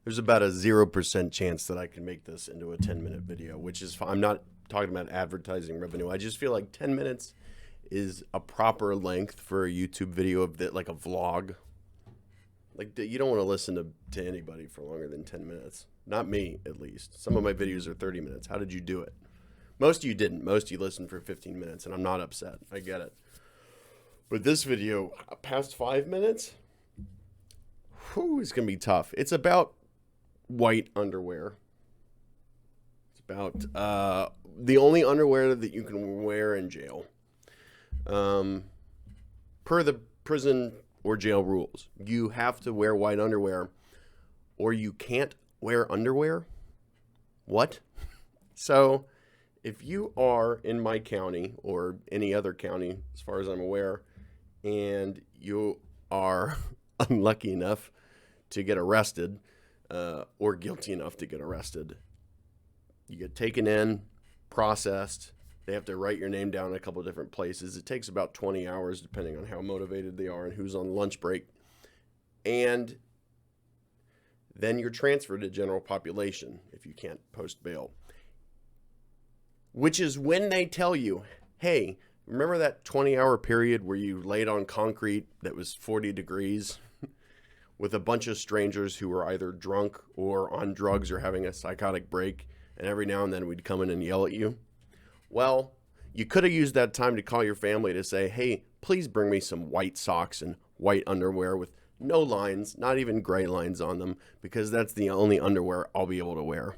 There's about a 0% chance that I can make this into a 10-minute video, which is fine. I'm not talking about advertising revenue. I just feel like 10 minutes is a proper length for a YouTube video of that, like a vlog. Like, you don't want to listen to anybody for longer than 10 minutes. Not me, at least. Some of my videos are 30 minutes. How did you do it? Most of you didn't. Most of you listened for 15 minutes, and I'm not upset. I get it. But this video, past 5 minutes, whew, it's going to be tough. It's about white underwear. It's about the only underwear that you can wear in jail. Per the prison or jail rules, you have to wear white underwear or you can't wear underwear. What? So if you are in my county or any other county, as far as I'm aware, and you are unlucky enough to get arrested or guilty enough to get arrested, you get taken in, processed. They have to write your name down in a couple of different places. It takes about 20 hours, depending on how motivated they are and who's on lunch break. And then you're transferred to general population if you can't post bail. Which is when they tell you, hey, remember that 20-hour period where you laid on concrete that was 40 degrees with a bunch of strangers who were either drunk or on drugs or having a psychotic break, and every now and then we'd come in and yell at you? Well, you could have used that time to call your family to say, hey, please bring me some white socks and white underwear with no lines, not even gray lines on them, because that's the only underwear I'll be able to wear.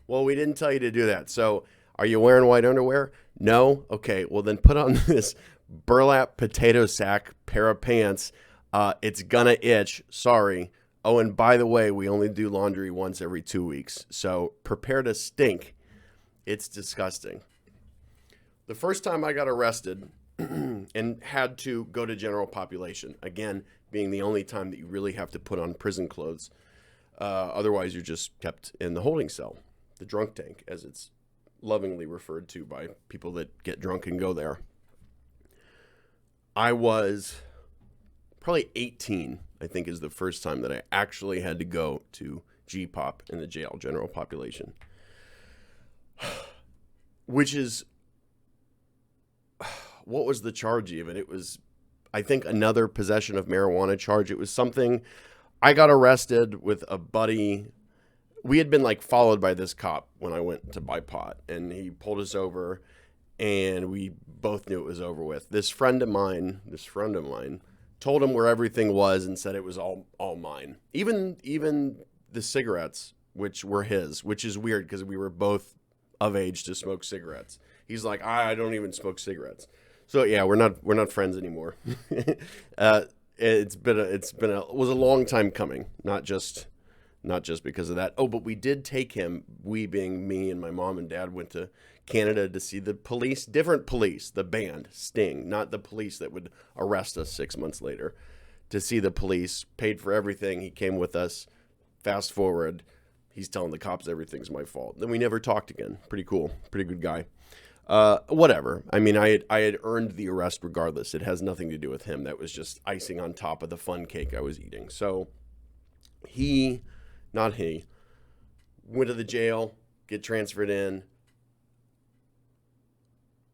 Well, we didn't tell you to do that. So are you wearing white underwear? No? Okay, well then put on this burlap potato sack pair of pants. It's gonna itch. Sorry. Oh, and by the way, we only do laundry once every 2 weeks. So prepare to stink. It's disgusting. The first time I got arrested and had to go to general population, again, being the only time that you really have to put on prison clothes. Otherwise, you're just kept in the holding cell, the drunk tank, as it's lovingly referred to by people that get drunk and go there. I was probably 18, I think, is the first time that I actually had to go to G-Pop in the jail, general population. Which is, what was the charge even? It was, I think, another possession of marijuana charge. It was something, I got arrested with a buddy. We had been like followed by this cop when I went to buy pot, and he pulled us over, and we both knew it was over with. This friend of mine told him where everything was and said it was all mine. Even the cigarettes, which were his, which is weird because we were both of age to smoke cigarettes. He's like, I don't even smoke cigarettes. So yeah, we're not friends anymore. It was a long time coming, not just because of that. Oh, but we did take him, we being me and my mom and dad, went to Canada to see the police, different police, the band, Sting, not the police that would arrest us 6 months later. To see the police, paid for everything. He came with us. Fast forward, he's telling the cops everything's my fault. Then we never talked again. Pretty cool. Pretty good guy. Whatever. I mean, I had earned the arrest regardless. It has nothing to do with him. That was just icing on top of the fun cake I was eating. So not he, went to the jail, get transferred in,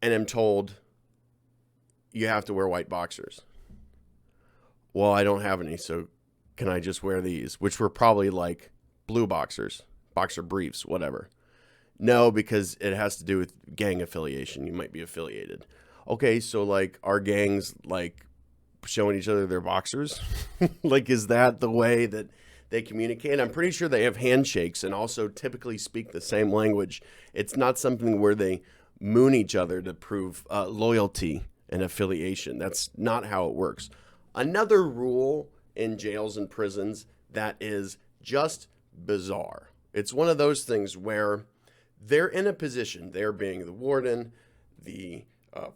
and I'm told you have to wear white boxers. Well, I don't have any, so can I just wear these? Which were probably like blue boxers, boxer briefs, whatever. No, because it has to do with gang affiliation. You might be affiliated. Okay, so like, are gangs like showing each other their boxers? Like, is that the way that they communicate? I'm pretty sure they have handshakes and also typically speak the same language. It's not something where they moon each other to prove loyalty and affiliation. That's not how it works. Another rule in jails and prisons that is just bizarre. It's one of those things where they're in a position, they're being the warden, the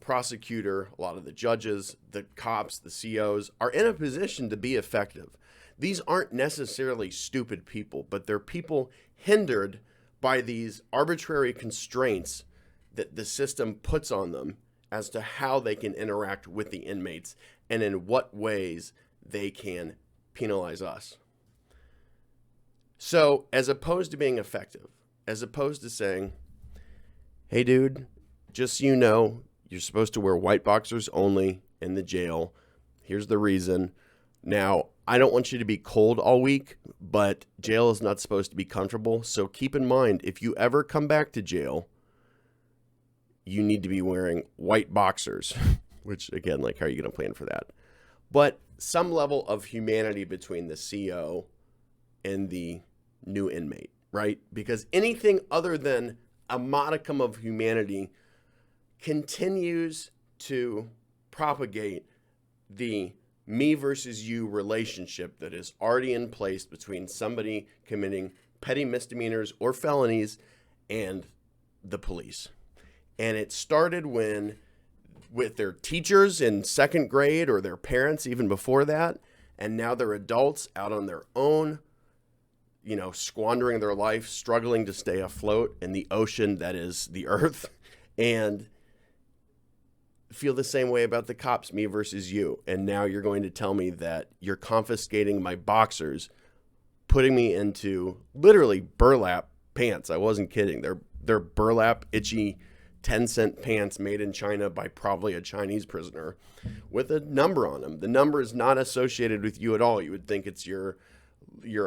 prosecutor, a lot of the judges, the cops, the COs, are in a position to be effective. These aren't necessarily stupid people, but they're people hindered by these arbitrary constraints that the system puts on them as to how they can interact with the inmates and in what ways they can penalize us. So as opposed to being effective, as opposed to saying, hey, dude, just so you know, you're supposed to wear white boxers only in the jail. Here's the reason. Now, I don't want you to be cold all week, but jail is not supposed to be comfortable. So keep in mind, if you ever come back to jail, you need to be wearing white boxers, which again, like, how are you going to plan for that? But some level of humanity between the CO and the new inmate, right? Because anything other than a modicum of humanity continues to propagate the me versus you relationship that is already in place between somebody committing petty misdemeanors or felonies and the police. And it started with their teachers in second grade or their parents even before that. And now they're adults out on their own, squandering their life, struggling to stay afloat in the ocean that is the earth. And feel the same way about the cops, me versus you. And now you're going to tell me that you're confiscating my boxers, putting me into literally burlap pants. I wasn't kidding. They're burlap, itchy 10-cent pants made in China by probably a Chinese prisoner with a number on them. The number is not associated with you at all. You would think it's your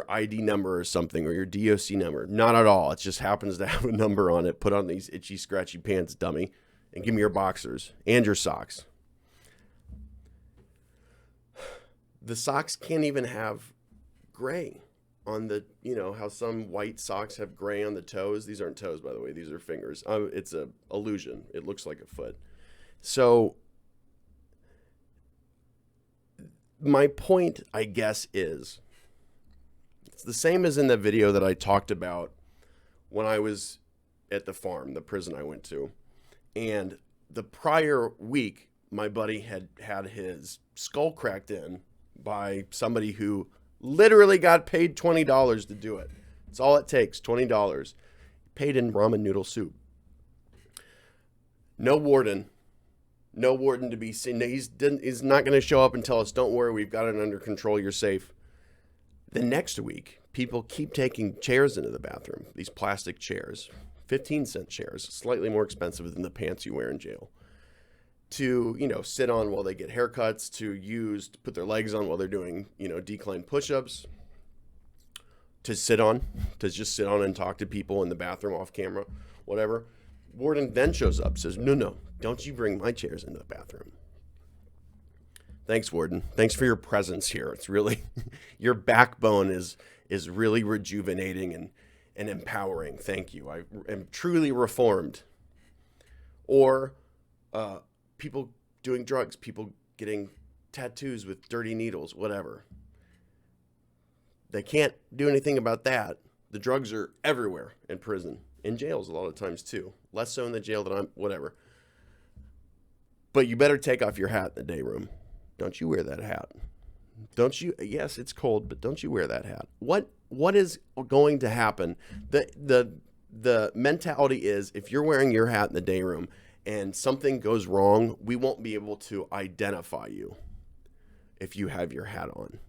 ID number or something, or your DOC number. Not at all. It just happens to have a number on it. Put on these itchy, scratchy pants, dummy. And give me your boxers and your socks. The socks can't even have gray on the, how some white socks have gray on the toes. These aren't toes, by the way. These are fingers. It's an illusion. It looks like a foot. So my point, I guess, is it's the same as in the video that I talked about when I was at the farm, the prison I went to. And the prior week, my buddy had his skull cracked in by somebody who literally got paid $20 to do it. It's all it takes, $20. Paid in ramen noodle soup. No warden to be seen. He's not going to show up and tell us, don't worry, we've got it under control, you're safe. The next week, people keep taking chairs into the bathroom, these plastic chairs. 15-cent chairs, slightly more expensive than the pants you wear in jail, to, sit on while they get haircuts, to put their legs on while they're doing, decline push-ups, to just sit on and talk to people in the bathroom off camera, whatever. Warden then shows up, says, no, don't you bring my chairs into the bathroom. Thanks, Warden. Thanks for your presence here. It's really, your backbone is really rejuvenating and empowering. Thank you. I am truly reformed. Or people doing drugs, people getting tattoos with dirty needles, whatever. They can't do anything about that. The drugs are everywhere in prison, in jails a lot of times too. Less so in the jail than whatever. But you better take off your hat in the day room. Don't you wear that hat. Don't you? Yes, it's cold, but don't you wear that hat. What is going to happen? The mentality is, if you're wearing your hat in the day room and something goes wrong, we won't be able to identify you if you have your hat on.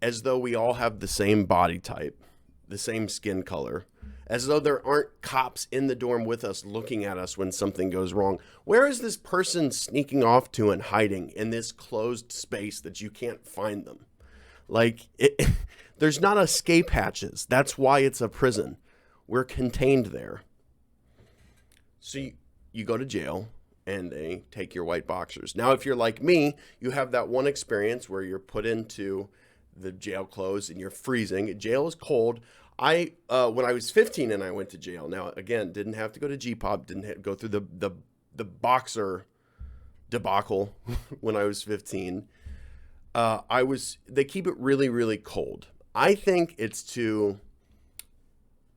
As though we all have the same body type, the same skin color, as though there aren't cops in the dorm with us looking at us when something goes wrong. Where is this person sneaking off to and hiding in this closed space that you can't find them? There's not escape hatches. That's why it's a prison. We're contained there. So you go to jail and they take your white boxers. Now, if you're like me, you have that one experience where you're put into the jail clothes and you're freezing. Jail is cold. When I was 15 and I went to jail. Now, again, didn't have to go to G-Pop, didn't go through the boxer debacle when I was 15. They keep it really, really cold. I think it's to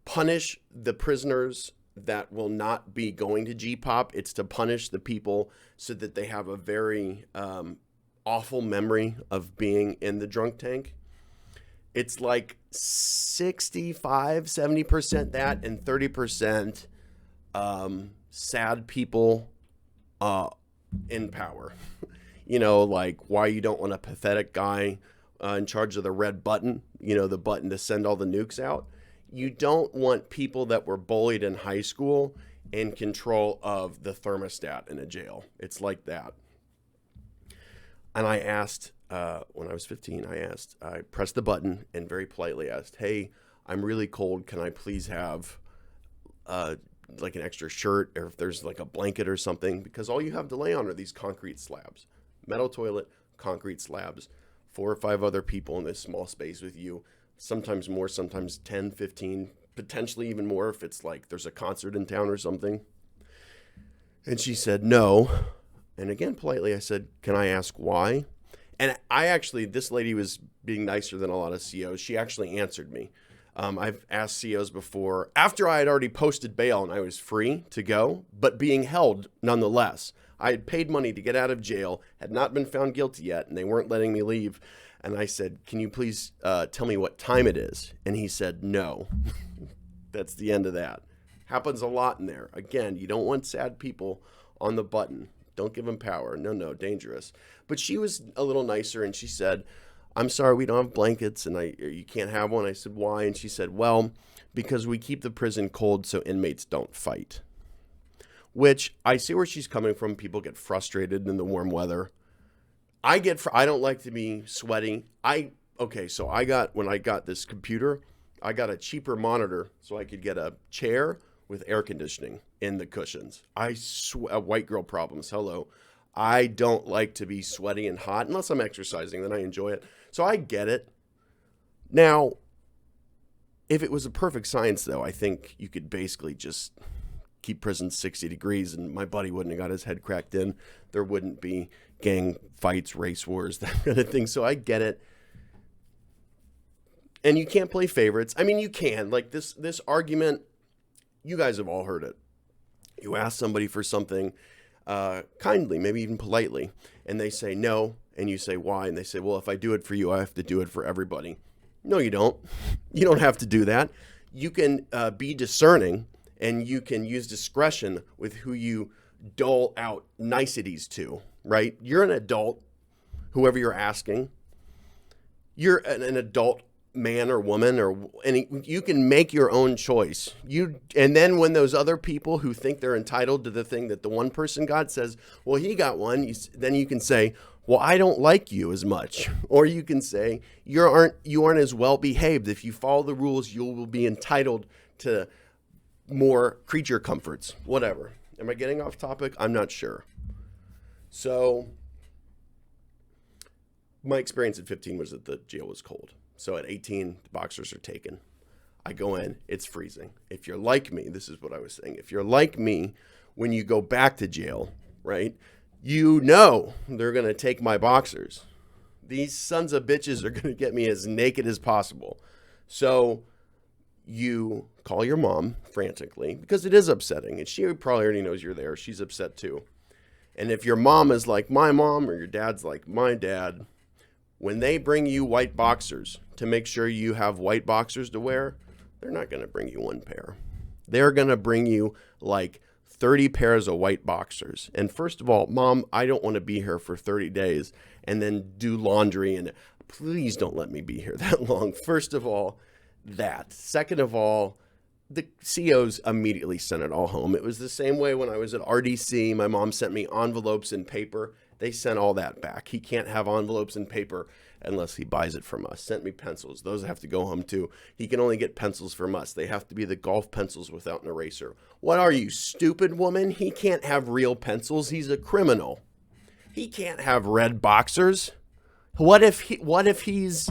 punish the prisoners that will not be going to G-Pop. It's to punish the people so that they have a very awful memory of being in the drunk tank. It's like 65, 70% that, and 30% sad people in power. Like why you don't want a pathetic guy in charge of the red button, the button to send all the nukes out. You don't want people that were bullied in high school in control of the thermostat in a jail. It's like that. And I asked, when I was 15, I pressed the button and very politely asked, hey, I'm really cold. Can I please have like an extra shirt, or if there's like a blanket or something? Because all you have to lay on are these concrete slabs, metal toilet, concrete slabs, 4 or 5 other people in this small space with you, sometimes more, sometimes 10, 15, potentially even more if it's like there's a concert in town or something. And she said, no. And again, politely, I said, can I ask why? And this lady was being nicer than a lot of COs. She actually answered me. I've asked COs before, after I had already posted bail and I was free to go, but being held nonetheless. I had paid money to get out of jail, had not been found guilty yet, and they weren't letting me leave. And I said, can you please tell me what time it is? And he said, no. That's the end of that. Happens a lot in there. Again, you don't want sad people on the button. Don't give them power. No, dangerous. But she was a little nicer, and she said, I'm sorry, we don't have blankets, and you can't have one. I said, why? And she said, well, because we keep the prison cold so inmates don't fight. Which, I see where she's coming from. People get frustrated in the warm weather. I don't like to be sweaty. When I got this computer, I got a cheaper monitor so I could get a chair with air conditioning in the cushions. White girl problems, hello. I don't like to be sweaty and hot unless I'm exercising, then I enjoy it. So I get it. Now, if it was a perfect science, though, I think you could basically just keep prison 60 degrees and my buddy wouldn't have got his head cracked in. There wouldn't be gang fights, race wars, that kind of thing. So I get it. And you can't play favorites. I mean, you can. Like this argument, you guys have all heard it. You ask somebody for something kindly, maybe even politely, and they say no, and you say why, and they say, well, if I do it for you, I have to do it for everybody. No, you don't. You don't have to do that. You can be discerning, and you can use discretion with who you dole out niceties to, right? You're an adult, whoever you're asking. You're an adult man or woman, and you can make your own choice. And then when those other people who think they're entitled to the thing that the one person got says, well, he got one, then you can say, well, I don't like you as much. Or you can say, you aren't as well behaved. If you follow the rules, you will be entitled to more creature comforts, whatever. Am I getting off topic? I'm not sure. So my experience at 15 was that the jail was cold. So at 18, the boxers are taken. I go in, it's freezing. If you're like me, this is what I was saying. If you're like me, when you go back to jail, right, you know they're going to take my boxers. These sons of bitches are going to get me as naked as possible. So you call your mom frantically because it is upsetting. And she probably already knows you're there. She's upset too. And if your mom is like my mom or your dad's like my dad, when they bring you white boxers to make sure you have white boxers to wear, they're not going to bring you one pair. They're going to bring you like 30 pairs of white boxers. And first of all, Mom, I don't want to be here for 30 days and then do laundry. And please don't let me be here that long. First of all, that. Second of all, the COs immediately sent it all home. It was the same way when I was at RDC. My mom sent me envelopes and paper. They sent all that back. He can't have envelopes and paper unless he buys it from us. Sent me pencils. Those have to go home too. He can only get pencils from us. They have to be the golf pencils without an eraser. What are you, stupid woman? He can't have real pencils. He's a criminal. He can't have red boxers. What if he's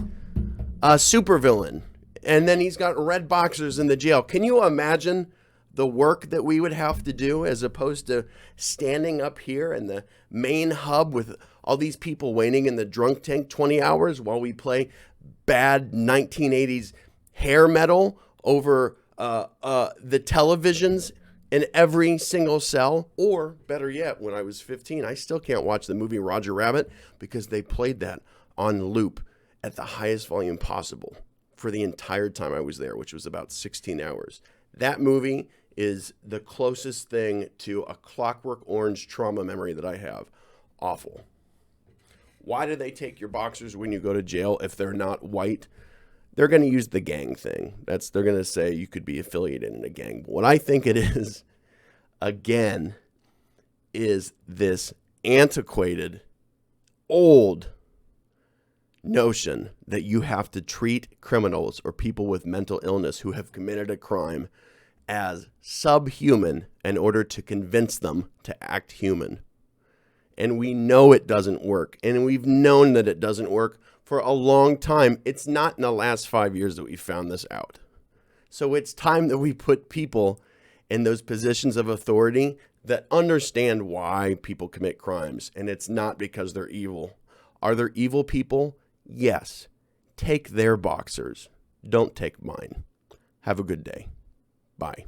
a supervillain and then he's got red boxers in the jail? Can you imagine the work that we would have to do as opposed to standing up here in the main hub with all these people waiting in the drunk tank 20 hours while we play bad 1980s hair metal over the televisions in every single cell? Or better yet, when I was 15, I still can't watch the movie Roger Rabbit because they played that on loop at the highest volume possible for the entire time I was there, which was about 16 hours. That movie is the closest thing to a Clockwork Orange trauma memory that I have. Awful. Why do they take your boxers when you go to jail if they're not white? They're going to use the gang thing. They're going to say you could be affiliated in a gang. But what I think it is, again, is this antiquated, old notion that you have to treat criminals or people with mental illness who have committed a crime as subhuman in order to convince them to act human. And we know it doesn't work. And we've known that it doesn't work for a long time. It's not in the last 5 years that we found this out. So it's time that we put people in those positions of authority that understand why people commit crimes. And it's not because they're evil. Are there evil people? Yes. Take their boxers. Don't take mine. Have a good day. Bye.